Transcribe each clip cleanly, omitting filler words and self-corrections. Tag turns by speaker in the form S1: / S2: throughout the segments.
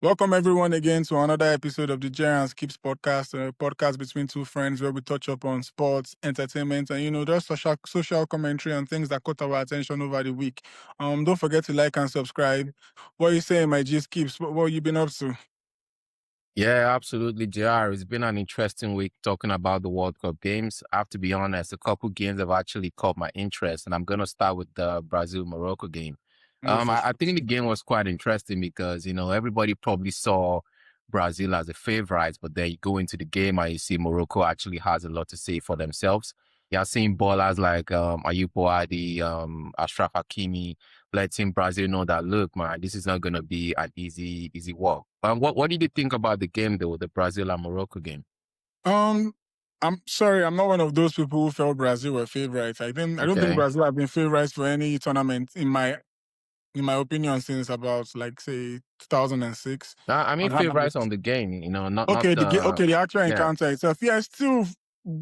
S1: Welcome everyone again to another episode of the JR&Skipps podcast, a podcast between two friends where we touch up on sports, entertainment, and just social commentary and things that caught our attention over the week. Don't forget to like and subscribe. What are you saying, my G Skips? What have you been up to?
S2: Yeah, absolutely, JR. It's been an interesting week talking about the World Cup games. I have to be honest, a couple games have actually caught my interest, and I'm going to start with the Brazil-Morocco game.
S1: No, for
S2: I
S1: sure.
S2: think the game was quite interesting because, everybody probably saw Brazil as a favorite, but then you go into the game and you see Morocco actually has a lot to say for themselves. You're seeing ballers like Ayub Boadi, Ashraf Hakimi, letting Brazil know that, look, man, this is not going to be an easy walk. What did you think about the game, though, the Brazil and Morocco game?
S1: Um, I'm sorry, I'm not one of those people who felt Brazil were favorites. I don't think
S2: Okay.
S1: Brazil have been favorites for any tournament in my opinion since about like say 2006.
S2: I mean, favorites on the game, not
S1: Okay, the actual
S2: yeah.
S1: encounter itself. Yeah, still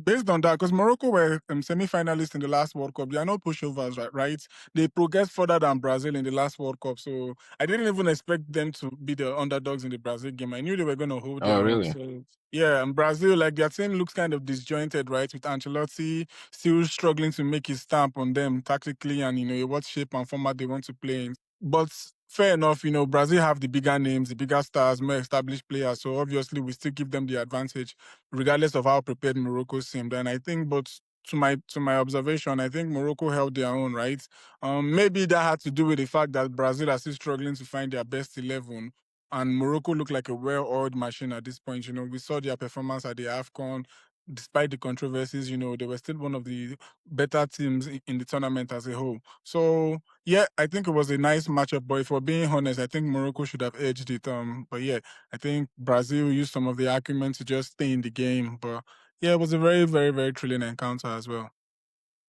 S1: based on that, because Morocco were semi-finalists in the last World Cup. They are not pushovers, right? They progressed further than Brazil in the last World Cup. So I didn't even expect them to be the underdogs in the Brazil game. I knew they were going to hold
S2: Oh,
S1: their own.
S2: really?
S1: So yeah, and Brazil, like their team looks kind of disjointed, right? With Ancelotti still struggling to make his stamp on them tactically and, what shape and format they want to play in. But fair enough, Brazil have the bigger names, the bigger stars, more established players. So obviously we still give them the advantage, regardless of how prepared Morocco seemed. And I think, but to my observation, I think Morocco held their own, right? Maybe that had to do with the fact that Brazil are still struggling to find their best 11. And Morocco looked like a well-oiled machine at this point. We saw their performance at the AFCON. Despite the controversies, they were still one of the better teams in the tournament as a whole. So yeah, I think it was a nice matchup, but if we're being honest, I think Morocco should have edged it. But yeah, I think Brazil used some of the argument to just stay in the game. But yeah, it was a very, very, very thrilling encounter as well.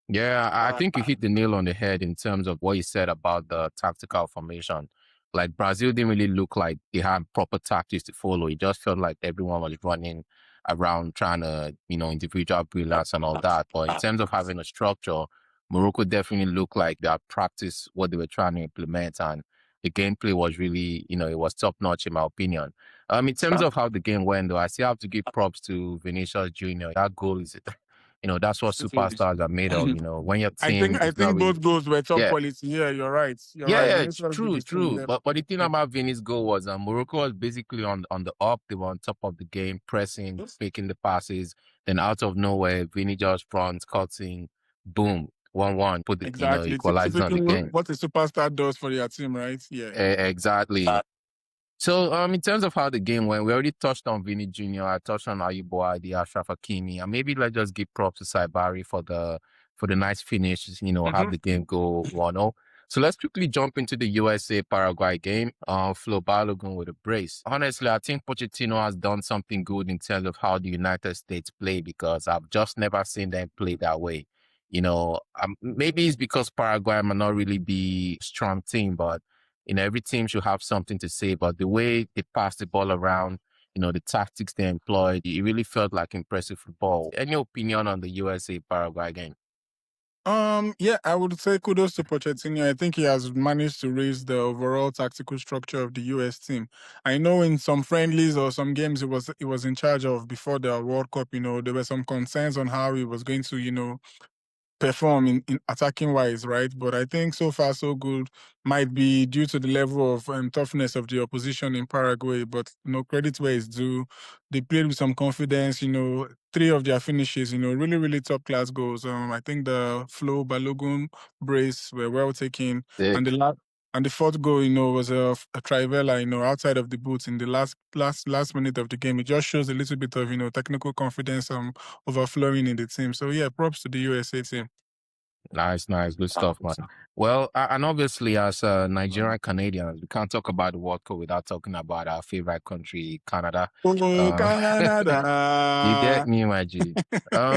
S2: Yeah, I think you hit the nail on the head in terms of what you said about the tactical formation. Like Brazil didn't really look like they had proper tactics to follow. It just felt like everyone was running around trying to, individual brilliance and all that. But in terms of having a structure, Morocco definitely looked like they had practiced what they were trying to implement, and the gameplay was really, it was top notch in my opinion. In terms of how the game went, though, I still have to give props to Vinicius Junior. That goal is that's what superstars are made of. When your
S1: I
S2: team
S1: think I
S2: is not
S1: think
S2: really,
S1: both goals were top
S2: yeah,
S1: quality. Yeah, you're right. You're
S2: yeah,
S1: right.
S2: yeah, it's
S1: Vinicius did
S2: true,
S1: the same.
S2: true.
S1: Yeah.
S2: But the thing
S1: Yeah.
S2: about Vini's goal was Morocco was basically on the up. They were on top of the game, pressing, making the passes. Then out of nowhere, Vini just runs, cutting, boom, 1-1, put the
S1: Exactly.
S2: equalizer on
S1: Typically
S2: the game.
S1: what a superstar does for their team, right? Yeah.
S2: Exactly. So, in terms of how the game went, we already touched on Vinny Jr. I touched on Ayub Boadi, Ashraf Hakimi, and maybe let's just give props to Saibari for the nice finish. Have the game go 1-0. So let's quickly jump into the USA Paraguay game. Flo Balogun with a brace. Honestly, I think Pochettino has done something good in terms of how the United States play because I've just never seen them play that way. Maybe it's because Paraguay might not really be a strong team, but every team should have something to say, but the way they pass the ball around, the tactics they employed, it really felt like impressive football. Any opinion on the USA Paraguay game?
S1: Yeah, I would say kudos to Pochettino. I think he has managed to raise the overall tactical structure of the US team. I know in some friendlies or some games he was in charge of before the World Cup, there were some concerns on how he was going to, perform in attacking wise, right? But I think so far so good. Might be due to the level of toughness of the opposition in Paraguay, but credit where it's due. They played with some confidence. Three of their finishes, really really top class goals. I think the Flo Balogun brace were well taken, and
S2: Sick.
S1: the fourth goal, was a trivela, outside of the boots in the last minute of the game. It just shows a little bit of technical confidence overflowing in the team. So yeah, props to the USA team.
S2: Nice, nice, good stuff, man. Well, and obviously, as Nigerian Canadians, we can't talk about the World Cup without talking about our favorite country, Canada.
S1: Oh,
S2: Uh, you get
S1: Canada.
S2: me, my G.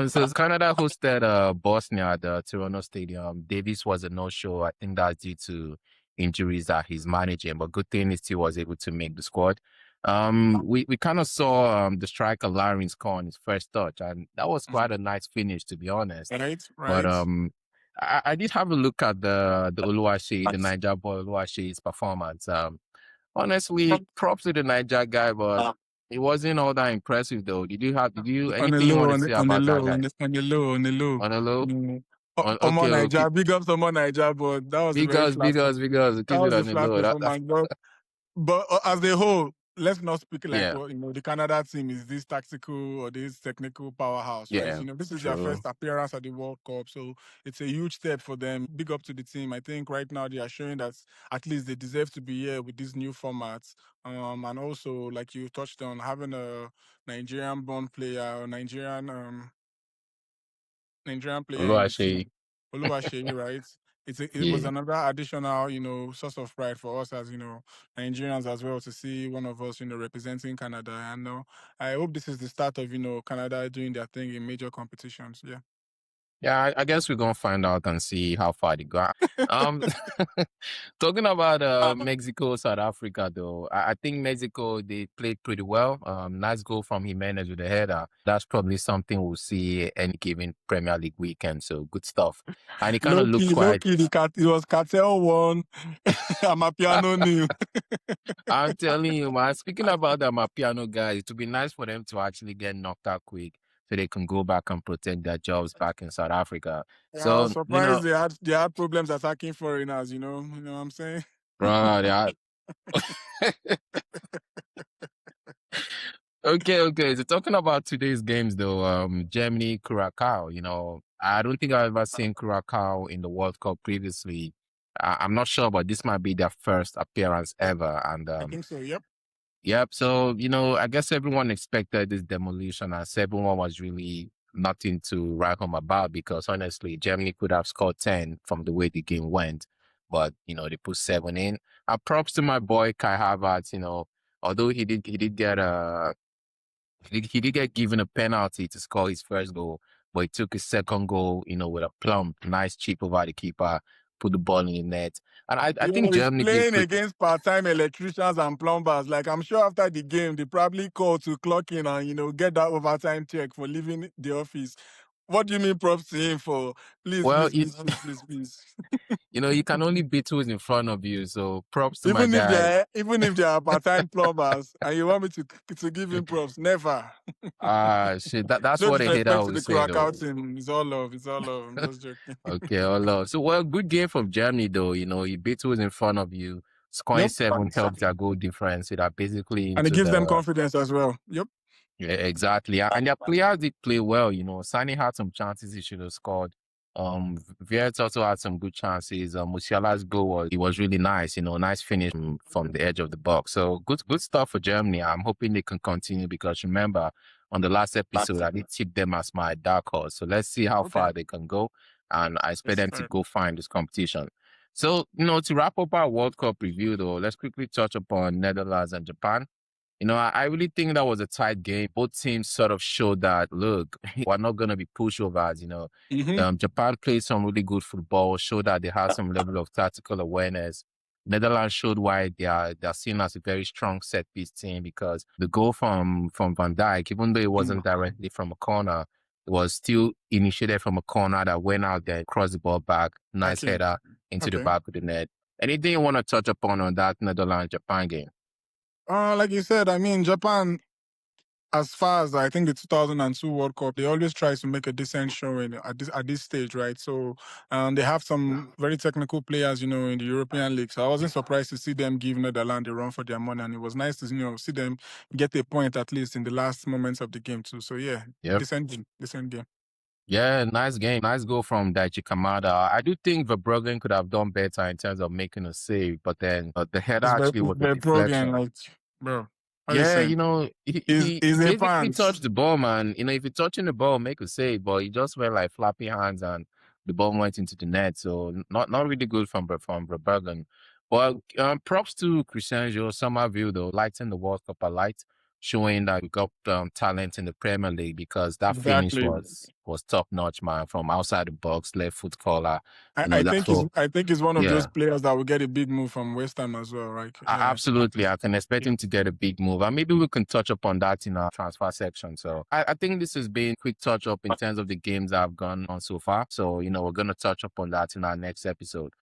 S2: So Canada hosted Bosnia at the Toronto Stadium. Davis was a no-show. I think that's due to injuries that he's managing, but good thing is he was able to make the squad. We kind of saw the striker Larin score on his first touch, and that was quite a nice finish, to be honest.
S1: Right,
S2: But
S1: right.
S2: I did have a look at the Oluwaseyi, the Niger boy Oluwaseyi's performance. Honestly, props to the Niger guy, but it wasn't all that impressive though. Did you
S1: On a
S2: anything you want
S1: low,
S2: to say
S1: on a
S2: about that
S1: low,
S2: guy?
S1: on a low, on a low.
S2: On a low?
S1: Mm.
S2: Okay,
S1: Omo
S2: we'll
S1: Niger, big up to Omo Niger, but that was a very flat.
S2: because
S1: That
S2: keep it
S1: was a
S2: on the
S1: flat
S2: low.
S1: performance. But as a whole, let's not speak like
S2: Yeah,
S1: well, the Canada team is this tactical or this technical powerhouse, right?
S2: yeah,
S1: This is their
S2: true.
S1: first appearance at the World Cup, so it's a huge step for them. Big up to the team. I think right now they are showing that at least they deserve to be here with this new format. And also, like you touched on, having a Nigerian-born player or Nigerian player in the
S2: Oluwaseyi.
S1: team, Oluwaseyi, right? It was
S2: Yeah.
S1: another additional, source of pride for us as, Nigerians as well to see one of us, representing Canada. And I hope this is the start of, Canada doing their thing in major competitions. Yeah.
S2: Yeah, I guess we're gonna find out and see how far they go. Um, talking about Mexico, South Africa, though, I think Mexico they played pretty well. Nice goal from Jimenez with the header. That's probably something we'll see any given Premier League weekend. So good stuff. And it kind of looked
S1: Low
S2: quite.
S1: key, it was Cartel one. I'm a piano new.
S2: I'm telling you, man. Speaking about the Mapiano guys, it would be nice for them to actually get knocked out quick so they can go back and protect their jobs back in South Africa.
S1: Yeah, I was
S2: So,
S1: surprised they had problems attacking foreigners. You know what I'm saying?
S2: bro, okay. So talking about today's games though, Germany, Curacao, I don't think I've ever seen Curacao in the World Cup previously. I'm not sure, but this might be their first appearance ever. And
S1: I think so. Yep.
S2: yep. So, I guess everyone expected this demolition as everyone was really nothing to write home about because honestly, Germany could have scored 10 from the way the game went. But, they put 7 in. And props to my boy Kai Havertz, although he did get he did get given a penalty to score his first goal, but he took his second goal, with a plump, nice chip over the keeper, put the ball in the net. And I think
S1: He's
S2: Germany did
S1: playing
S2: pretty.
S1: against part-time electricians and plumbers. Like I'm sure after the game, they probably call to clock in and get that overtime check for leaving the office. What do you mean props to him for? Please,
S2: Well,
S1: please, please, please, please, please.
S2: you can only beat who's in front of you. So props to my
S1: Even if
S2: guy.
S1: they are part-time plumbers and you want me to give him props, never.
S2: Shit, that's
S1: No
S2: what a hater
S1: disrespect to
S2: will
S1: the
S2: say
S1: Curacao
S2: though.
S1: team. It's all love. It's all love. I'm just joking.
S2: Okay, all love. So, well, good game from Germany though. You beat who's in front of you. Scoring
S1: Yep.
S2: 7 helps their goal difference. So they're basically
S1: And it
S2: into
S1: gives them
S2: the.
S1: confidence as well. Yep.
S2: Yeah, exactly. And their players did play well, Sani had some chances he should have scored. Viert also had some good chances. Musiala's goal was really nice, nice finish from the edge of the box. So good stuff for Germany. I'm hoping they can continue because remember on the last episode I did tip them as my dark horse. So let's see how
S1: Okay.
S2: far they can go. And I expect
S1: Yes,
S2: them to
S1: sir.
S2: go find this competition. So, to wrap up our World Cup review though, let's quickly touch upon Netherlands and Japan. I really think that was a tight game. Both teams sort of showed that, look, we're not going to be pushovers,
S1: Mm-hmm.
S2: Japan played some really good football, showed that they had some level of tactical awareness. Netherlands showed why they're seen as a very strong set piece team because the goal from Van Dijk, even though it wasn't directly from a corner, it was still initiated from a corner that went out there, crossed the ball back, nice
S1: Okay.
S2: header into the
S1: Okay.
S2: back of the net. Anything you want to touch upon on that Netherlands Japan game?
S1: Like you said, I mean, Japan, as far as I think the 2002 World Cup, they always try to make a decent showing at this stage, right? So, they have some very technical players, in the European League. So I wasn't surprised to see them give Netherlands a run for their money, and it was nice to see them get a point at least in the last moments of the game too. So yeah,
S2: Yep.
S1: decent game, decent game.
S2: Yeah, nice game. Nice goal from Daichi Kamada. I do think Verbruggen could have done better in terms of making a save, but then the header actually was a
S1: The program,
S2: deflection.
S1: like, bro,
S2: Yeah,
S1: listen,
S2: he
S1: is a
S2: basically
S1: pants.
S2: touched the ball, man. If you're touching the ball, make a save, but he just went like flappy hands and the ball went into the net. So not really good from Verbruggen. But props to Crescencio Somerville though, lighting the World Cup a light, showing that we got talent in the Premier League because that finish
S1: Exactly.
S2: was top notch, man. From outside the box, left foot collar.
S1: I, I
S2: That's
S1: think he's
S2: all.
S1: I think he's one of those
S2: Yeah.
S1: players that will get a big move from West Ham as well, right? Yeah.
S2: Absolutely. I can expect him to get a big move. And maybe we can touch upon that in our transfer section. So I think this has been a quick touch up in terms of the games that have gone on so far. So, we're going to touch upon that in our next episode.